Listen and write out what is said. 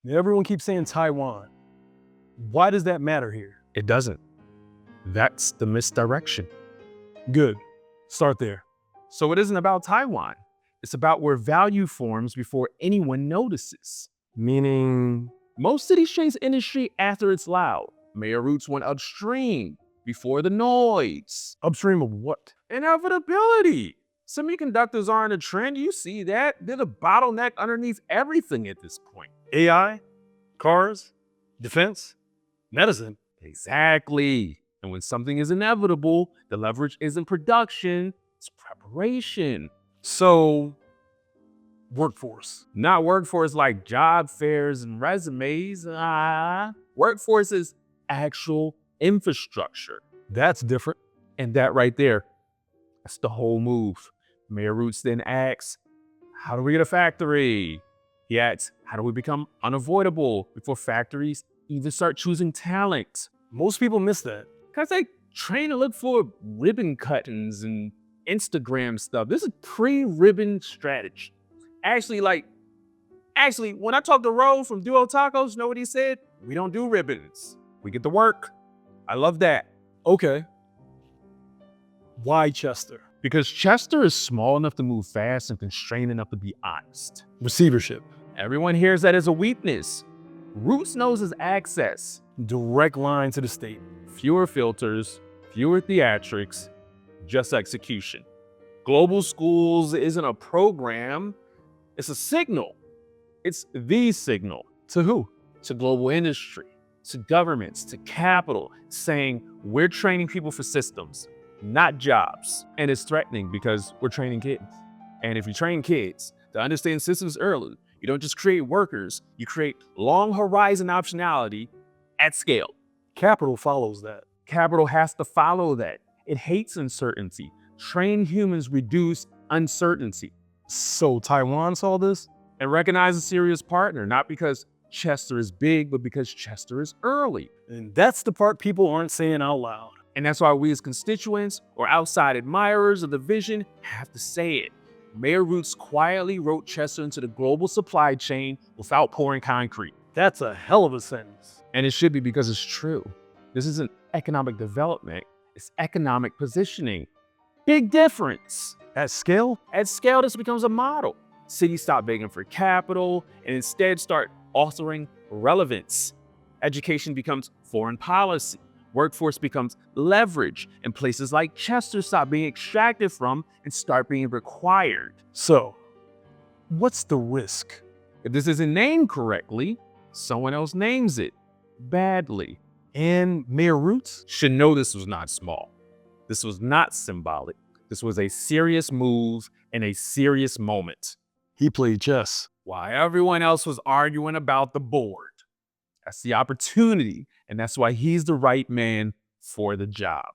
Everyone keeps saying Taiwan. Why does that matter here? It doesn't. That's the misdirection. Good. Start there. So it isn't about Taiwan. It's about where value forms before anyone notices. Meaning, Most cities change industry after it's loud. Mayor Roots went upstream before the noise. upstream of what? Inevitability. Semiconductors aren't a trend. You see that. They're the bottleneck underneath everything at this point. AI? Cars? Defense? Medicine? Exactly. And when something is inevitable, the leverage isn't production, it's preparation. So, workforce. Not workforce like job fairs and resumes. Workforce is actual infrastructure. That's different. And that right there, that's the whole move. Mayor Roots then asks, how do we get a factory? He asks, how do we become unavoidable before factories even start choosing talent? Most people miss that. Because they train to look for ribbon cuttings and Instagram stuff. This is pre-ribbon strategy. Actually, when I talked to Ro from Duo Tacos, you know what he said? We don't do ribbons. We get to work. I love that. Okay. Why Chester? Because Chester is small enough to move fast and constrained enough to be honest. Receivership. Everyone hears that as a weakness. Roots knows his access. Direct line to the state. Fewer filters, fewer theatrics, just execution. Global schools isn't a program, it's a signal. It's the signal. To who? To global industry, to governments, to capital, saying we're training people for systems, not jobs. And it's threatening because we're training kids. And if you train kids to understand systems early, you don't just create workers, you create long horizon optionality at scale. Capital follows that. Capital has to follow that. It hates uncertainty. Trained humans reduce uncertainty. So Taiwan saw this? And recognize a serious partner, not because Chester is big, but because Chester is early. And that's the part people aren't saying out loud. And that's why we as constituents or outside admirers of the vision have to say it. Mayor Roots quietly wrote Chester into the global supply chain without pouring concrete. That's a hell of a sentence. And it should be because it's true. This isn't economic development, it's economic positioning. Big difference. At scale? At scale, this becomes a model. Cities stop begging for capital and instead start authoring relevance. Education becomes foreign policy. Workforce becomes leverage, and places like Chester stop being extracted from and start being required. So, what's the risk? If this isn't named correctly, someone else names it badly. And Mayor Roots? Should know this was not small. This was not symbolic. This was a serious move in a serious moment. He played chess. While everyone else was arguing about the board. That's the opportunity, and that's why he's the right man for the job.